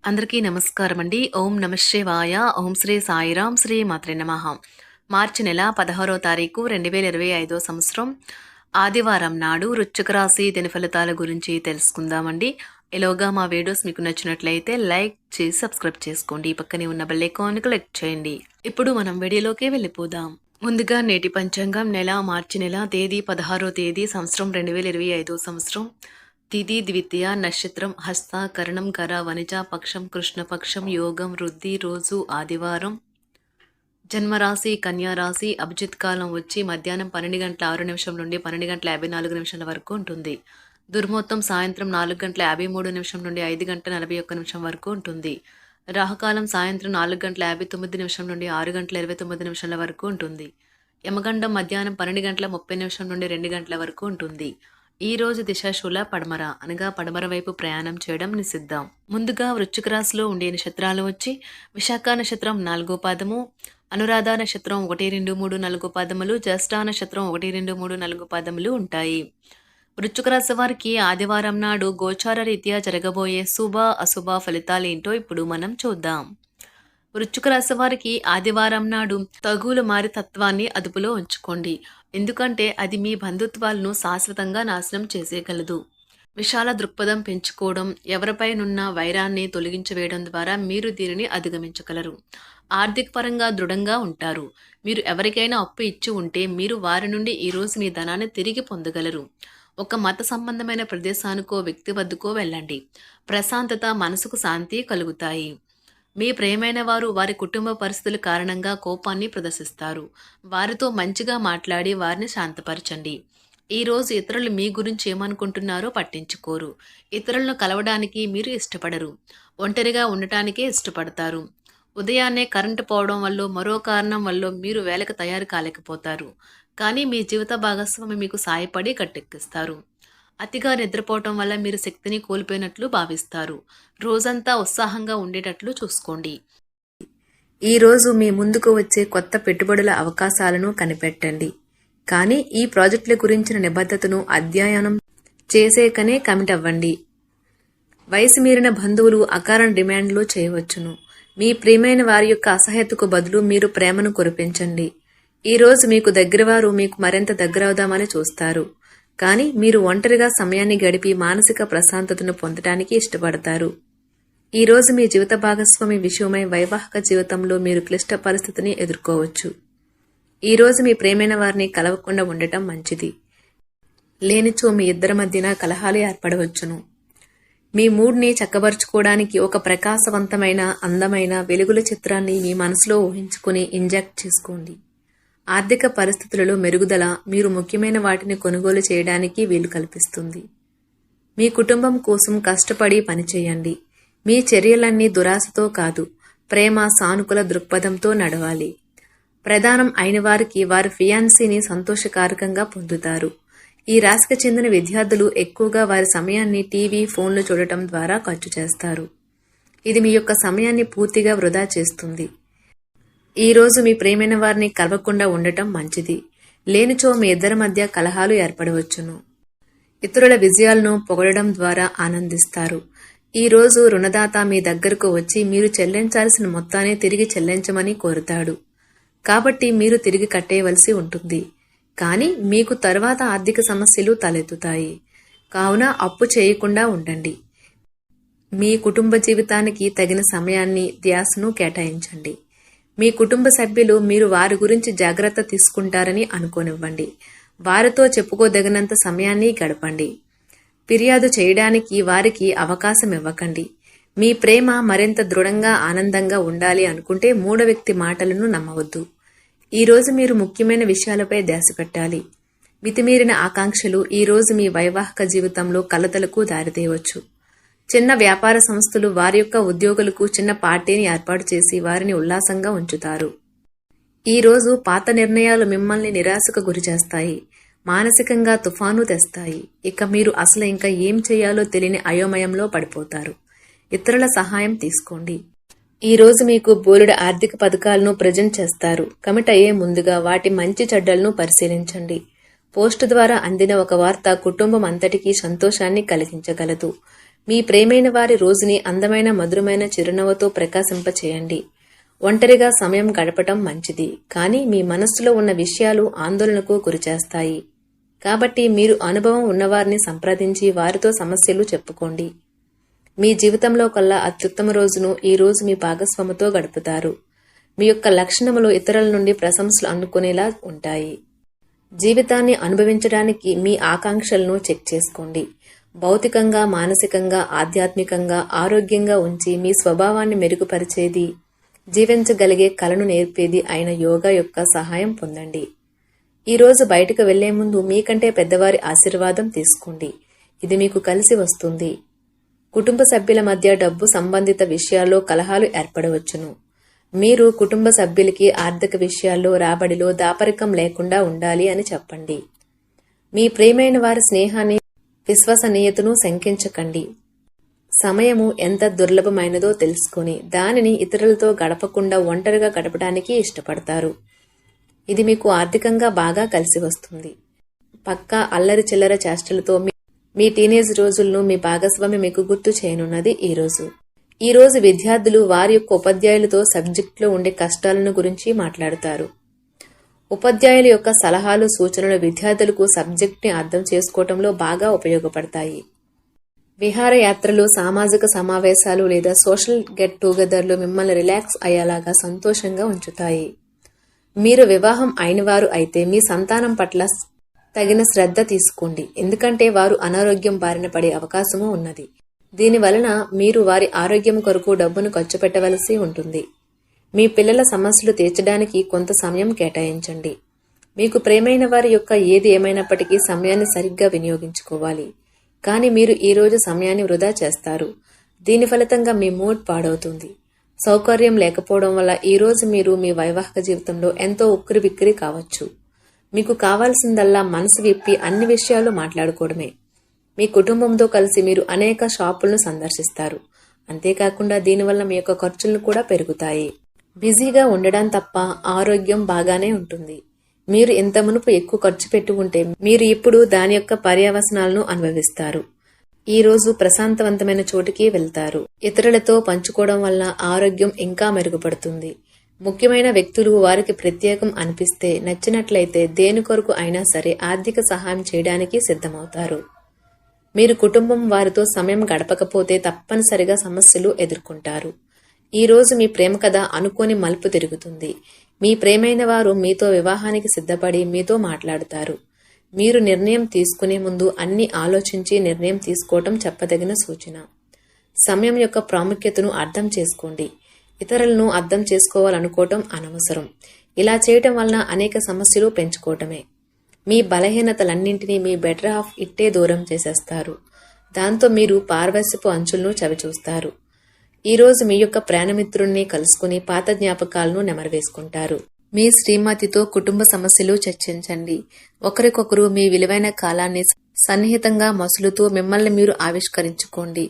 అందరికీ నమస్కారం అండి. ఓం నమ శివాయ. ఓం శ్రీ సాయిరాం శ్రీ మాత్రే నమః. మార్చి నెల 16వ తారీఖు 2025 సంవత్సరం ఆదివారం నాడు వృశ్చిక రాశి దిన ఫలితాల గురించి తెలుసుకుందామండి. ఈలోగా మా వీడియోస్ మీకు నచ్చినట్లయితే లైక్ చేసి సబ్స్క్రైబ్ చేసుకోండి. పక్కనే ఉన్న బెల్ ఐకాన్ క్లిక్ చేయండి. ఇప్పుడు మనం వీడియోలోకి వెళ్ళిపోదాం. ముందుగా నేటి పంచాంగం మార్చి నెల తేదీ 16వ తేదీ సంవత్సరం 2025 సంవత్సరం తిథి ద్వితీయ నక్షత్రం హస్త కరణం కర వనిజ పక్షం కృష్ణపక్షం యోగం వృద్ధి రోజు ఆదివారం జన్మరాశి కన్యారాశి అభిజిత్ కాలం వచ్చి మధ్యాహ్నం 12:06 నుండి 12:54 వరకు ఉంటుంది. దుర్ముహూర్తం సాయంత్రం 4:53 నుండి 5:41 వరకు ఉంటుంది. రాహుకాలం సాయంత్రం 4:59 నుండి 6:29 వరకు ఉంటుంది. యమగండం మధ్యాహ్నం 12:30 నుండి 2 గంటల వరకు ఉంటుంది. ఈ రోజు దిశాశూల పడమర అనగా పడమర వైపు ప్రయాణం చేయడం నిషిద్ధం. ముందుగా వృశ్చిక రాశిలో ఉండే నక్షత్రాలు వచ్చి విశాఖ నక్షత్రం 4వ పాదము, అనురాధ నక్షత్రం 1, 2, 3, 4 పాదములు, జ్యేష్ఠ నక్షత్రం 1, 2, 3, 4 పాదములు ఉంటాయి. వృశ్చిక రాశి వారికి ఆదివారం నాడు గోచార రీత్యా జరగబోయే శుభ అశుభ ఫలితాలేంటో ఇప్పుడు మనం చూద్దాం. వృశ్చిక రాశి వారికి ఆదివారం నాడు తగులు మారి తత్వాన్ని అదుపులో ఉంచుకోండి. ఎందుకంటే అది మీ బంధుత్వాలను శాశ్వతంగా నాశనం చేసేయగలదు. విశాల దృక్పథం పెంచుకోవడం, ఎవరిపైనున్న వైరాన్ని తొలగించివేయడం ద్వారా మీరు దీనిని అధిగమించగలరు. ఆర్థిక పరంగా దృఢంగా ఉంటారు. మీరు ఎవరికైనా అప్పు ఇచ్చి ఉంటే మీరు వారి నుండి ఈరోజు మీ ధనాన్ని తిరిగి పొందగలరు. ఒక మత సంబంధమైన ప్రదేశానికో వ్యక్తి వద్దకో వెళ్ళండి. ప్రశాంతత, మనసుకు శాంతి కలుగుతాయి. మీ ప్రియమైన వారు వారి కుటుంబ పరిస్థితుల కారణంగా కోపాన్ని ప్రదర్శిస్తారు. వారితో మంచిగా మాట్లాడి వారిని శాంతపరచండి. ఈరోజు ఇతరులు మీ గురించి ఏమనుకుంటున్నారో పట్టించుకోరు. ఇతరులను కలవడానికి మీరు ఇష్టపడరు. ఒంటరిగా ఉండటానికే ఇష్టపడతారు. ఉదయాన్నే కరెంటు పోవడం వల్ల మరో కారణం వల్ల మీరు వేళకు తయారు కాలేకపోతారు. కానీ మీ జీవిత భాగస్వామి మీకు సాయపడి గట్టెక్కిస్తారు. అతిగా నిద్రపోవటం వల్ల మీరు శక్తిని కోల్పోయినట్లు భావిస్తారు. రోజంతా ఉత్సాహంగా ఉండేటట్లు చూసుకోండి. ఈరోజు మీ ముందుకు వచ్చే కొత్త పెట్టుబడుల అవకాశాలను కనిపెట్టండి. కానీ ఈ ప్రాజెక్టుల గురించిన నిబద్ధతను అధ్యయనం చేసేకనే కమిట్ అవ్వండి. వయసు మీరిన బంధువులు అకారణ డిమాండ్లు చేయవచ్చును. మీ ప్రియమైన వారి యొక్క అసహ్యతకు బదులు మీరు ప్రేమను కురిపించండి. ఈరోజు మీకు దగ్గరవారు మీకు మరింత దగ్గరవుదామని చూస్తారు. కానీ మీరు ఒంటరిగా సమయాన్ని గడిపి మానసిక ప్రశాంతతను పొందడానికి ఇష్టపడతారు. ఈరోజు మీ జీవిత భాగస్వామి విషయమై వైవాహిక జీవితంలో మీరు క్లిష్ట పరిస్థితిని ఎదుర్కోవచ్చు. ఈరోజు మీ ప్రేమైన వారిని కలవకుండా ఉండటం మంచిది. లేనిచో మీ ఇద్దరి మధ్యన కలహాలు ఏర్పడవచ్చును. మీ మూడ్ని చక్కబరుచుకోవడానికి ఒక ప్రకాశవంతమైన, అందమైన వెలుగుల చిత్రాన్ని మీ మనసులో ఊహించుకుని ఇంజెక్ట్ చేసుకోండి. ఆర్థిక పరిస్థితులలో మెరుగుదల మీరు ముఖ్యమైన వాటిని కొనుగోలు చేయడానికి వీలు కల్పిస్తుంది. మీ కుటుంబం కోసం కష్టపడి పనిచేయండి. మీ చర్యలన్నీ దురాశతో కాదు, ప్రేమ, సానుకూల దృక్పథంతో నడవాలి. ప్రధానం అయిన వారికి వారి ఫియాన్సీని సంతోషకారకంగా పొందుతారు. ఈ రాశికి చెందిన విద్యార్థులు ఎక్కువగా వారి సమయాన్ని టీవీ, ఫోన్లు చూడటం ద్వారా ఖర్చు చేస్తారు. ఇది మీ యొక్క సమయాన్ని పూర్తిగా వృధా చేస్తుంది. ఈరోజు మీ ప్రేమైన వారిని కలవకుండా ఉండటం మంచిది. లేనిచో మీ ఇద్దరి మధ్య కలహాలు ఏర్పడవచ్చును. ఇతరుల విజయాలను పొగడడం ద్వారా ఆనందిస్తారు. ఈరోజు రుణదాత మీ దగ్గరకు వచ్చి మీరు చెల్లించాల్సిన మొత్తాన్ని తిరిగి చెల్లించమని కోరుతాడు. కాబట్టి మీరు తిరిగి కట్టేయవలసి ఉంటుంది. కానీ మీకు తర్వాత ఆర్థిక సమస్యలు తలెత్తుతాయి. కావున అప్పు చేయకుండా ఉండండి. మీ కుటుంబ జీవితానికి తగిన సమయాన్ని, ధ్యాసను కేటాయించండి. మీ కుటుంబ సభ్యులు మీరు వారి గురించి జాగ్రత్త తీసుకుంటారని అనుకోనివ్వండి. వారితో చెప్పుకోదగినంత సమయాన్ని గడపండి. ఫిర్యాదు చేయడానికి వారికి అవకాశం ఇవ్వకండి. మీ ప్రేమ మరింత దృఢంగా, ఆనందంగా ఉండాలి అనుకుంటే మూడో వ్యక్తి మాటలను నమ్మవద్దు. ఈరోజు మీరు ముఖ్యమైన విషయాలపై ధ్యాస పెట్టాలి. మితిమీరిన ఆకాంక్షలు ఈరోజు మీ వైవాహిక జీవితంలో కలతలకు దారితీయవచ్చు. చిన్న వ్యాపార సంస్థలు వారి యొక్క ఉద్యోగులకు చిన్న పార్టీని ఏర్పాటు చేసి వారిని ఉల్లాసంగా ఉంచుతారు. ఈరోజు పాత నిర్ణయాలు మిమ్మల్ని నిరాశకు గురిచేస్తాయి. మానసికంగా తుఫాను తెస్తాయి. ఇక మీరు అసలు ఇంకా ఏం చేయాలో తెలియని అయోమయంలో పడిపోతారు. ఇతరుల సహాయం తీసుకోండి. ఈరోజు మీకు బోలెడు ఆర్థిక పథకాలను ప్రజెంట్ చేస్తారు. కమిట్ అయ్యే ముందుగా వాటి మంచి చెడ్డలను పరిశీలించండి. పోస్టు ద్వారా అందిన ఒక వార్త కుటుంబం అంతటికీ సంతోషాన్ని కలిగించగలదు. మీ ప్రేమైన వారి రోజుని అందమైన మధురమైన చిరునవ్వుతో ప్రకాశింపచేయండి. ఒంటరిగా సమయం గడపటం మంచిది, కానీ మీ మనస్సులో ఉన్న విషయాలు ఆందోళనకు గురిచేస్తాయి. కాబట్టి మీరు అనుభవం ఉన్నవారిని సంప్రదించి వారితో సమస్యలు చెప్పుకోండి. మీ జీవితంలో కల్లా అత్యుత్తమ రోజును ఈ రోజు మీ భాగస్వామితో గడుపుతారు. మీ యొక్క లక్షణములు ఇతరుల నుండి ప్రశంసలు అందుకునేలా ఉంటాయి. జీవితాన్ని అనుభవించడానికి మీ ఆకాంక్షలను చెక్ చేసుకోండి. భౌతికంగా, మానసికంగా, ఆధ్యాత్మికంగా ఆరోగ్యంగా ఉంచి మీ స్వభావాన్ని మెరుగుపరిచేది, జీవించగలిగే కళను నేర్పేది అయిన యోగా యొక్క సహాయం పొందండి. ఈరోజు బయటకు వెళ్లే ముందు మీకంటే పెద్దవారి ఆశీర్వాదం తీసుకోండి. ఇది మీకు కలిసి వస్తుంది. కుటుంబ సభ్యుల మధ్య డబ్బు సంబంధిత విషయాల్లో కలహాలు ఏర్పడవచ్చును. మీరు కుటుంబ సభ్యులకి ఆర్థిక విషయాల్లో రాబడిలో దాపరికం లేకుండా ఉండాలి అని చెప్పండి. మీ ప్రియమైన వారి స్నేహాన్ని, విశ్వసనీయతను శంకించకండి. సమయము ఎంత దుర్లభమైనదో తెలుసుకుని దానిని ఇతరులతో గడపకుండా ఒంటరిగా గడపడానికి ఇష్టపడతారు. ఇది మీకు ఆర్థికంగా బాగా కలిసి వస్తుంది. పక్కా అల్లరి చిల్లర చేష్టలతో మీ టీనేజ్ రోజులను మీ భాగస్వామి మీకు గుర్తు చేయనున్నది ఈ రోజు విద్యార్థులు వారి యొక్క ఉపాధ్యాయులతో సబ్జెక్టులో ఉండే కష్టాలను గురించి మాట్లాడుతారు. ఉపాధ్యాయుల యొక్క సలహాలు, సూచనలు విద్యార్థులకు సబ్జెక్ట్ని అర్థం చేసుకోవటంలో బాగా ఉపయోగపడతాయి. విహారయాత్రలు, సామాజిక సమావేశాలు లేదా సోషల్ గెట్ టుగెదర్లు మిమ్మల్ని రిలాక్స్ అయ్యేలాగా సంతోషంగా ఉంచుతాయి. మీరు వివాహం అయినవారు అయితే మీ సంతానం పట్ల తగిన శ్రద్ధ తీసుకోండి, ఎందుకంటే వారు అనారోగ్యం బారిన పడే అవకాశము ఉన్నది. దీనివలన మీరు వారి ఆరోగ్యం కొరకు డబ్బును ఖర్చు పెట్టవలసి ఉంటుంది. మీ పిల్లల సమస్యలు తీర్చడానికి కొంత సమయం కేటాయించండి. మీకు ప్రేమైన వారి యొక్క ఏది ఏమైనప్పటికీ సమయాన్ని సరిగ్గా వినియోగించుకోవాలి. కానీ మీరు ఈరోజు సమయాన్ని వృధా చేస్తారు. దీని ఫలితంగా మీ మూడ్ పాడవుతుంది. సౌకర్యం లేకపోవడం వల్ల ఈరోజు మీరు మీ వైవాహిక జీవితంలో ఎంతో ఉక్కిరిబిక్కిరి కావచ్చు. మీకు కావాల్సిందల్లా మనసు విప్పి అన్ని విషయాలు మాట్లాడుకోవడమే. మీ కుటుంబంతో కలిసి మీరు అనేక షాపులను సందర్శిస్తారు. అంతేకాకుండా దీనివల్ల మీ యొక్క ఖర్చులను కూడా పెరుగుతాయి. బిజీగా ఉండడం తప్ప ఆరోగ్యం బాగానే ఉంటుంది. మీరు ఇంత మునుపు ఎక్కువ ఖర్చు పెట్టి ఉంటే మీరు ఇప్పుడు దాని యొక్క పర్యవసనాలను అనుభవిస్తారు. ఈ రోజు ప్రశాంతవంతమైన చోటికి వెళ్తారు. ఇతరులతో పంచుకోవడం వల్ల ఆరోగ్యం ఇంకా మెరుగుపడుతుంది. ముఖ్యమైన వ్యక్తులు వారికి ప్రత్యేకం అనిపిస్తే, నచ్చినట్లయితే దేని కొరకు అయినా సరే ఆర్థిక సహాయం చేయడానికి సిద్ధమవుతారు. మీరు కుటుంబం వారితో సమయం గడపకపోతే తప్పనిసరిగా సమస్యలు ఎదుర్కొంటారు. ఈ రోజు మీ ప్రేమ కథ అనుకోని మలుపు తిరుగుతుంది. మీ ప్రేమైన వారు మీతో వివాహానికి సిద్ధపడి మీతో మాట్లాడుతారు. మీరు నిర్ణయం తీసుకునే ముందు అన్ని ఆలోచించి నిర్ణయం తీసుకోవటం చెప్పదగిన సూచన. సమయం యొక్క ప్రాముఖ్యతను అర్థం చేసుకోండి. ఇతరులను అర్థం చేసుకోవాలనుకోవటం అనవసరం. ఇలా చేయటం వలన అనేక సమస్యలు పెంచుకోవటమే. మీ బలహీనతలన్నింటినీ మీ బెటర్ హాఫ్ ఇట్టే దూరం చేసేస్తారు. దాంతో మీరు పార్వశ్యపు అంచులను చవిచూస్తారు. ఈరోజు మీ యొక్క ప్రాణమిత్రుణ్ణి కలుసుకుని పాత జ్ఞాపకాలను నెమరవేసుకుంటారు. మీ శ్రీమతితో కుటుంబ సమస్యలు చర్చించండి. ఒకరికొకరు మీ విలువైన కాలాన్ని సన్నిహితంగా మసులుతూ మిమ్మల్ని మీరు ఆవిష్కరించుకోండి.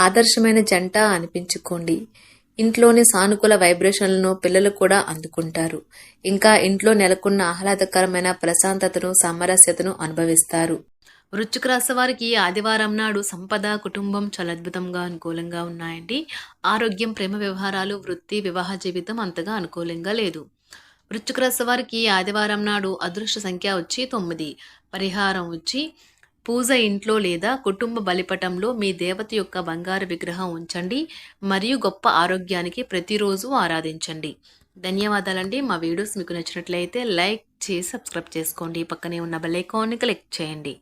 ఆదర్శమైన జంట అనిపించుకోండి. ఇంట్లోని సానుకూల వైబ్రేషన్లను పిల్లలు కూడా అందుకుంటారు. ఇంకా ఇంట్లో నెలకొన్న ఆహ్లాదకరమైన ప్రశాంతతను, సామరస్యతను అనుభవిస్తారు. వృశ్చిక రాశి వారికి ఆదివారం నాడు సంపద, కుటుంబం చాలా అద్భుతంగా అనుకూలంగా ఉన్నాయండి. ఆరోగ్యం, ప్రేమ వ్యవహారాలు, వృత్తి, వివాహ జీవితం అంతగా అనుకూలంగా లేదు. వృశ్చిక రాశి వారికి ఆదివారం నాడు అదృష్ట సంఖ్య వచ్చి 9. పరిహారం వచ్చి పూజ ఇంట్లో లేదా కుటుంబ బలిపటంలో మీ దేవత యొక్క బంగారు విగ్రహం ఉంచండి మరియు గొప్ప ఆరోగ్యానికి ప్రతిరోజు ఆరాధించండి. ధన్యవాదాలండి. మా వీడియోస్ మీకు నచ్చినట్లయితే లైక్ చేసి సబ్స్క్రైబ్ చేసుకోండి. పక్కనే ఉన్న బెల్ ఐకాన్ని క్లిక్ చేయండి.